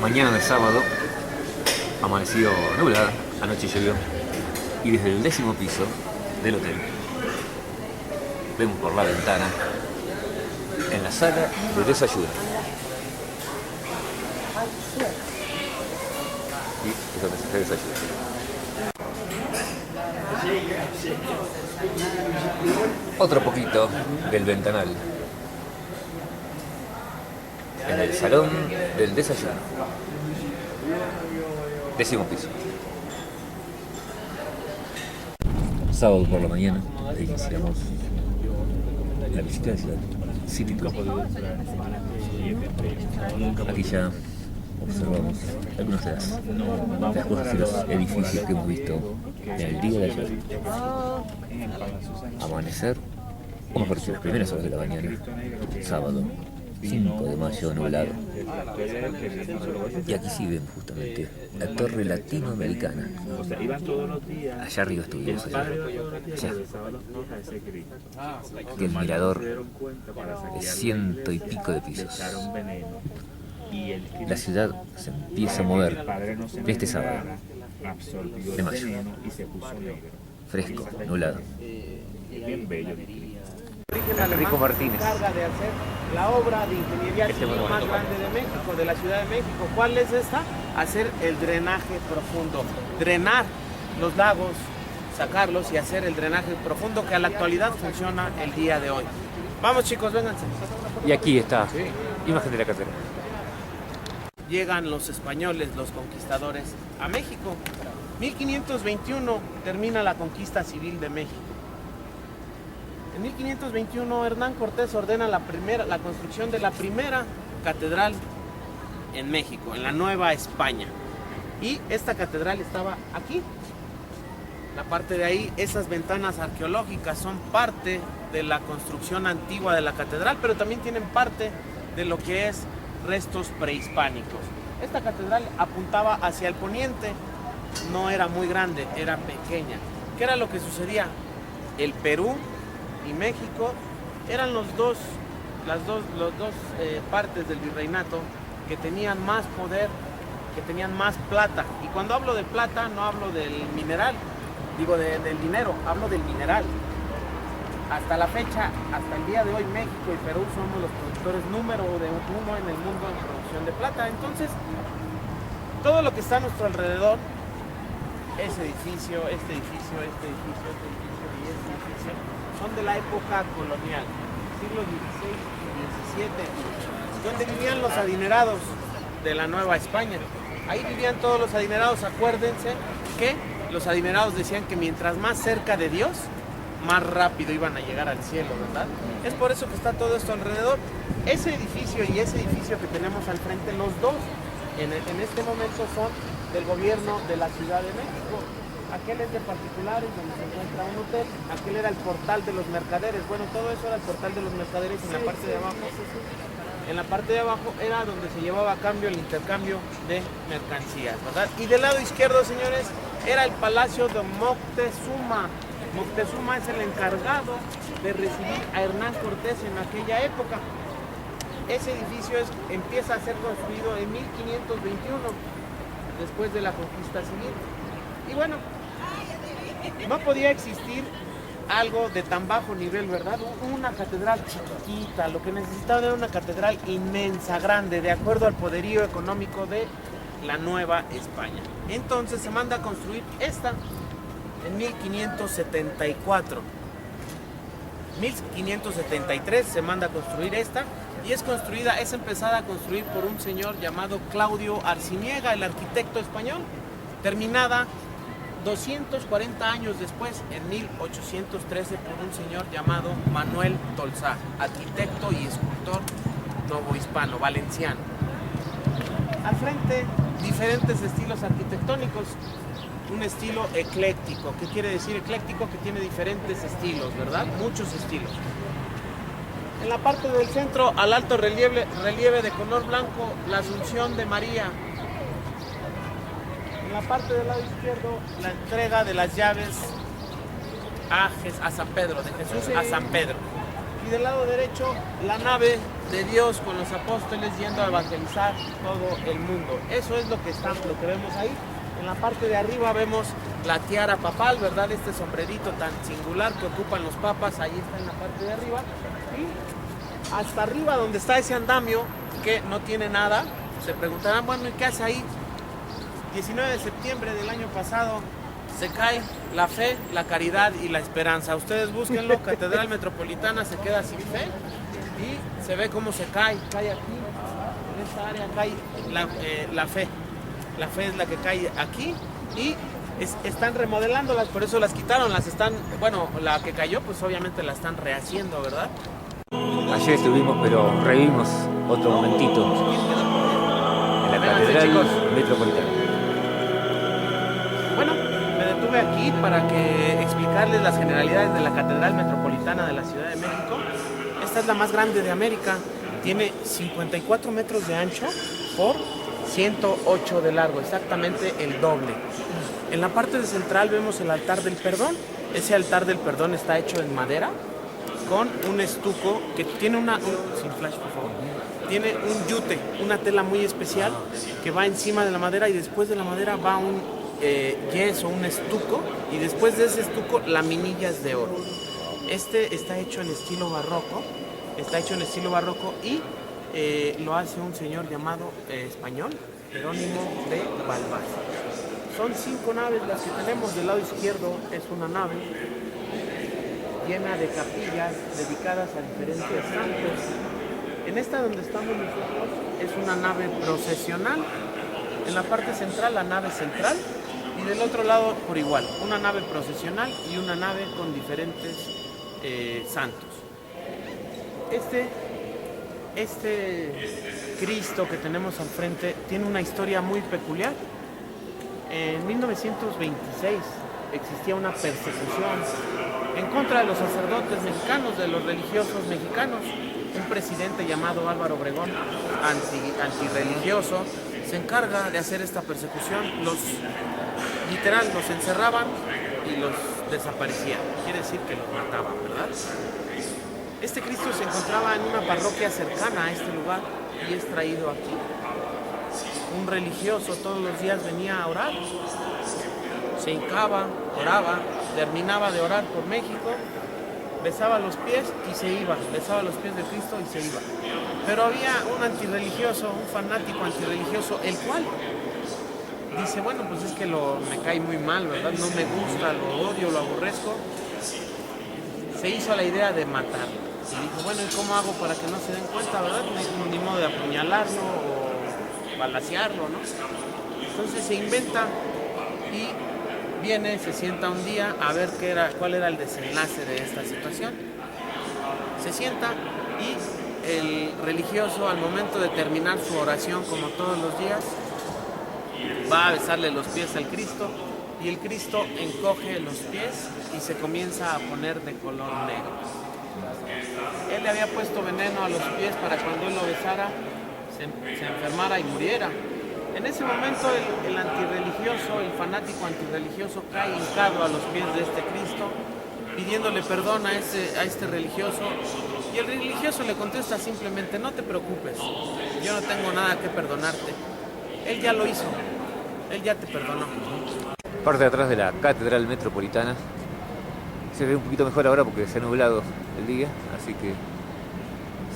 Mañana de sábado amaneció nublada, anoche llovió y desde el 10º piso del hotel vemos por la ventana en la sala de desayuno. Y es donde se desayuno. Otro poquito del ventanal en el salón del desayuno. 10º piso. Sábado por la mañana iniciamos la visita de Ciudad City Tour. Aquí ya observamos algunas de las cosas y los edificios que hemos visto en el día de ayer. Amanecer, o mejor dicho, las primeras horas de la mañana, sábado 5 de mayo, nublado. Y aquí sí ven justamente la torre latinoamericana. Allá arriba estuvimos, allá. Y el mirador de 100 y pico de pisos. La ciudad se empieza a mover este sábado de mayo. Fresco, nublado. Rico Martínez. Encarga de hacer la obra de ingeniería civil más grande de México, de la Ciudad de México. ¿Cuál es esta? Hacer el drenaje profundo, drenar los lagos, sacarlos y hacer el drenaje profundo que a la actualidad funciona el día de hoy. Vamos chicos, vénganse. Y aquí está, imagen de la catedral. Llegan los españoles, los conquistadores, a México. 1521 termina la conquista civil de México. En 1521 Hernán Cortés ordena la construcción de la primera catedral en México, en la Nueva España. Y esta catedral estaba aquí. La parte de ahí, esas ventanas arqueológicas son parte de la construcción antigua de la catedral, pero también tienen parte de lo que es restos prehispánicos. Esta catedral apuntaba hacia el poniente, no era muy grande, era pequeña. ¿Qué era lo que sucedía? El Perú y México eran las dos partes del virreinato que tenían más poder, que tenían más plata. Y cuando hablo de plata no hablo del mineral, digo del dinero, hablo del mineral. Hasta la fecha, hasta el día de hoy, México y Perú somos los productores número uno en el mundo en producción de plata. Entonces, todo lo que está a nuestro alrededor, ese edificio, este edificio, este edificio, este edificio y este edificio, son de la época colonial, siglo XVI y XVII, donde vivían los adinerados de la Nueva España. Ahí vivían todos los adinerados. Acuérdense que los adinerados decían que mientras más cerca de Dios, más rápido iban a llegar al cielo, ¿verdad? Es por eso que está todo esto alrededor. Ese edificio y ese edificio que tenemos al frente, los dos, en este momento son del gobierno de la Ciudad de México. Aquel es de particulares, donde se encuentra un hotel. Aquel era el portal de los mercaderes. Bueno, todo eso era el portal de los mercaderes. En la parte de abajo, en la parte de abajo era donde se llevaba a cambio el intercambio de mercancías, ¿verdad? Y del lado izquierdo, señores, era el palacio de Moctezuma. Moctezuma es el encargado de recibir a Hernán Cortés en aquella época. Ese edificio empieza a ser construido en 1521, después de la conquista civil. Y bueno, no podía existir algo de tan bajo nivel, ¿verdad? Una catedral chiquita, lo que necesitaban era una catedral inmensa, grande, de acuerdo al poderío económico de la Nueva España. Entonces se manda a construir esta en 1574. 1573 se manda a construir esta y es empezada a construir por un señor llamado Claudio Arciniega, el arquitecto español, terminada 240 años después, en 1813, por un señor llamado Manuel Tolsá, arquitecto y escultor novohispano, valenciano. Al frente, diferentes estilos arquitectónicos. Un estilo ecléctico. ¿Qué quiere decir ecléctico? Que tiene diferentes estilos, ¿verdad? Muchos estilos. En la parte del centro, al alto relieve de color blanco, la Asunción de María. En la parte del lado izquierdo, la entrega de las llaves a San Pedro, de Jesús a San Pedro. Y del lado derecho, la nave de Dios con los apóstoles yendo a evangelizar todo el mundo. Eso es lo que vemos ahí. En la parte de arriba vemos la tiara papal, ¿verdad? Este sombrerito tan singular que ocupan los papas, ahí está en la parte de arriba. Y hasta arriba donde está ese andamio que no tiene nada, se preguntarán, bueno, ¿y qué hace ahí? 19 de septiembre del año pasado se cae la fe, la caridad y la esperanza. Ustedes búsquenlo, Catedral Metropolitana se queda sin fe y se ve cómo se cae aquí, en esta área cae la fe. La fe es la que cae aquí y están remodelándolas, por eso las quitaron, la que cayó pues obviamente la están rehaciendo, ¿verdad? Ayer estuvimos, pero revivimos otro momentito en la Catedral Metropolitana. Bueno, me detuve aquí para explicarles las generalidades de la Catedral Metropolitana de la Ciudad de México. Esta es la más grande de América, tiene 54 metros de ancho por 108 de largo, exactamente el doble. En la parte central vemos el altar del perdón. Ese altar del perdón está hecho en madera con un estuco que tiene sin flash por favor, tiene un yute, una tela muy especial que va encima de la madera y después de la madera va un yeso, un estuco, y después de ese estuco laminillas de oro. Este está hecho en estilo barroco, y lo hace un señor llamado español, Jerónimo de Balbás. Son 5 naves las que tenemos. Del lado izquierdo es una nave llena de capillas dedicadas a diferentes santos. En esta donde estamos nosotros es una nave procesional. En la parte central, la nave central, y del otro lado por igual, una nave procesional y una nave con diferentes santos. Este Cristo que tenemos al frente tiene una historia muy peculiar. En 1926 existía una persecución en contra de los sacerdotes mexicanos, de los religiosos mexicanos. Un presidente llamado Álvaro Obregón, antirreligioso, se encarga de hacer esta persecución. Los encerraban y los desaparecían. Quiere decir que los mataban, ¿verdad? Este Cristo se encontraba en una parroquia cercana a este lugar y es traído aquí. Un religioso todos los días venía a orar, se hincaba, oraba, terminaba de orar por México, besaba los pies y se iba, besaba los pies de Cristo y se iba. Pero había un antirreligioso, un fanático antirreligioso, el cual dice, bueno, pues es que me cae muy mal, ¿verdad? No me gusta, lo odio, lo aborrezco. Se hizo la idea de matarlo. Y dijo, bueno, ¿y cómo hago para que no se den cuenta, verdad? Ni modo de apuñalarlo o balacearlo, ¿no? Entonces se inventa y viene, se sienta un día a ver cuál era el desenlace de esta situación. Se sienta y el religioso, al momento de terminar su oración, como todos los días, va a besarle los pies al Cristo y el Cristo encoge los pies y se comienza a poner de color negro. Él le había puesto veneno a los pies para cuando él lo besara se enfermara y muriera. En ese momento el antirreligioso, el fanático antirreligioso cae hincado a los pies de este Cristo, pidiéndole perdón a este religioso, y el religioso le contesta simplemente, no te preocupes, yo no tengo nada que perdonarte, él ya lo hizo, él ya te perdonó. Parte de atrás de la Catedral Metropolitana se ve un poquito mejor ahora porque se ha nublado el día, así que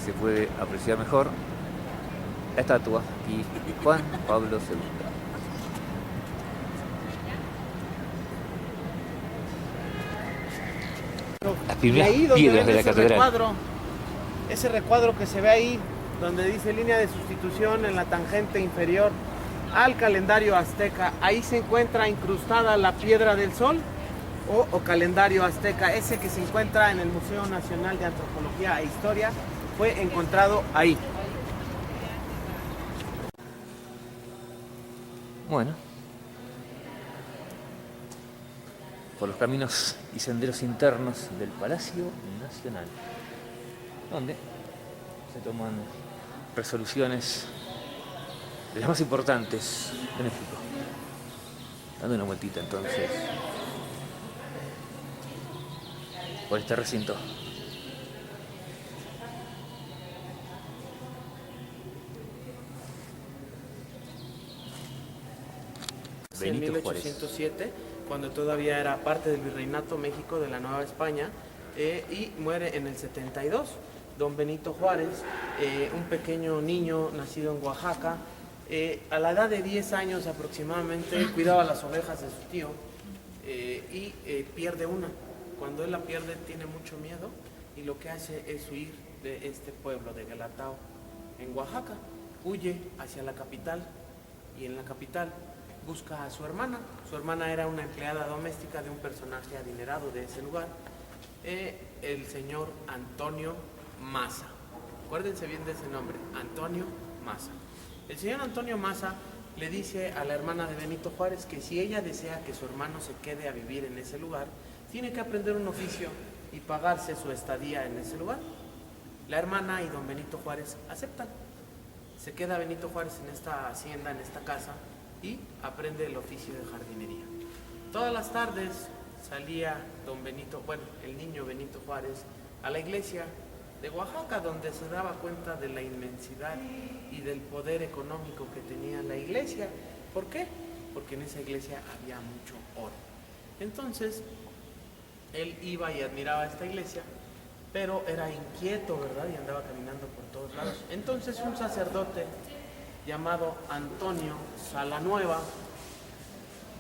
se puede apreciar mejor la estatua y Juan Pablo II. Las primeras piedras de la catedral. Ese recuadro que se ve ahí, donde dice línea de sustitución en la tangente inferior al calendario azteca, ahí se encuentra incrustada la piedra del sol o calendario azteca. Ese que se encuentra en el Museo Nacional de Antropología e Historia fue encontrado ahí. Bueno, por los caminos y senderos internos del Palacio Nacional, donde se toman resoluciones de las más importantes de México. Dando una vueltita entonces por este recinto. Nace en 1807, cuando todavía era parte del Virreinato México de la Nueva España, y muere en el 72. Don Benito Juárez, un pequeño niño nacido en Oaxaca, a la edad de 10 años aproximadamente, cuidaba las ovejas de su tío y pierde una. Cuando él la pierde tiene mucho miedo y lo que hace es huir de este pueblo de Guelatao en Oaxaca. Huye hacia la capital y en la capital busca a su hermana. Su hermana era una empleada doméstica de un personaje adinerado de ese lugar, el señor Antonio Maza. Acuérdense bien de ese nombre, Antonio Maza. El señor Antonio Maza le dice a la hermana de Benito Juárez que si ella desea que su hermano se quede a vivir en ese lugar, tiene que aprender un oficio y pagarse su estadía en ese lugar. La hermana y don Benito Juárez aceptan. Se queda Benito Juárez en esta hacienda, en esta casa, y aprende el oficio de jardinería. Todas las tardes salía el niño Benito Juárez a la iglesia de Oaxaca, donde se daba cuenta de la inmensidad y del poder económico que tenía la iglesia. ¿Por qué? Porque en esa iglesia había mucho oro. Entonces, él iba y admiraba esta iglesia, pero era inquieto, ¿verdad? Y andaba caminando por todos lados. Entonces, un sacerdote llamado Antonio Salanueva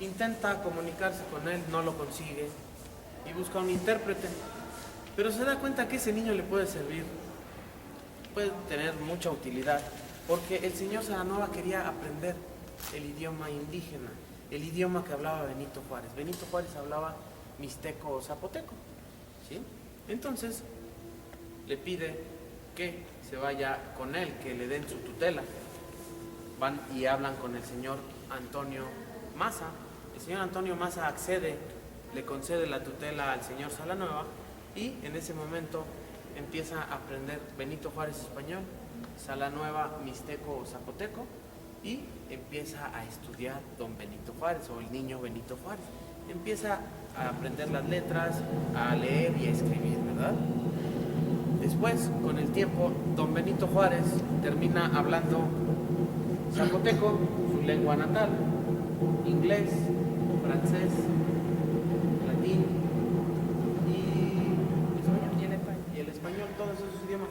intenta comunicarse con él, no lo consigue, y busca un intérprete. Pero se da cuenta que ese niño le puede servir, puede tener mucha utilidad, porque el señor Salanueva quería aprender el idioma indígena, el idioma que hablaba Benito Juárez. Benito Juárez hablaba mixteco o zapoteco, ¿sí? Entonces le pide que se vaya con él, que le den su tutela. Van y hablan con el señor Antonio Maza. El señor Antonio Maza accede, le concede la tutela al señor Salanueva, y en ese momento empieza a aprender Benito Juárez español, Salanueva mixteco o zapoteco, y empieza a estudiar don Benito Juárez, o el niño Benito Juárez. Empieza a aprender las letras, a leer y a escribir, ¿verdad? Después, con el tiempo, don Benito Juárez termina hablando zapoteco, su lengua natal, inglés, francés, latín y el español, todos esos idiomas.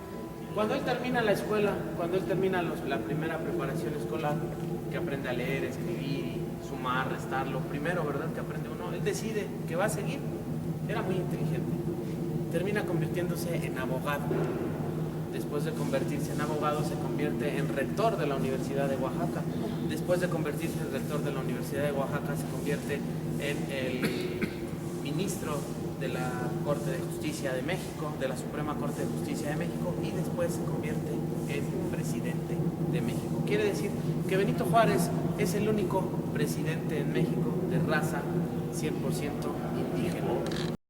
Cuando él termina la escuela, cuando él termina la primera preparación escolar, que aprende a leer, escribir, sumar, restar, lo primero, ¿verdad?, que aprende uno, él decide que va a seguir. Era muy inteligente. Termina convirtiéndose en abogado. Después de convertirse en abogado, se convierte en rector de la Universidad de Oaxaca. Después de convertirse en rector de la Universidad de Oaxaca, se convierte en el ministro de la Corte de Justicia de México, de la Suprema Corte de Justicia de México, y después se convierte en presidente de México. Quiere decir que Benito Juárez es el único presidente en México de raza 100% indígena.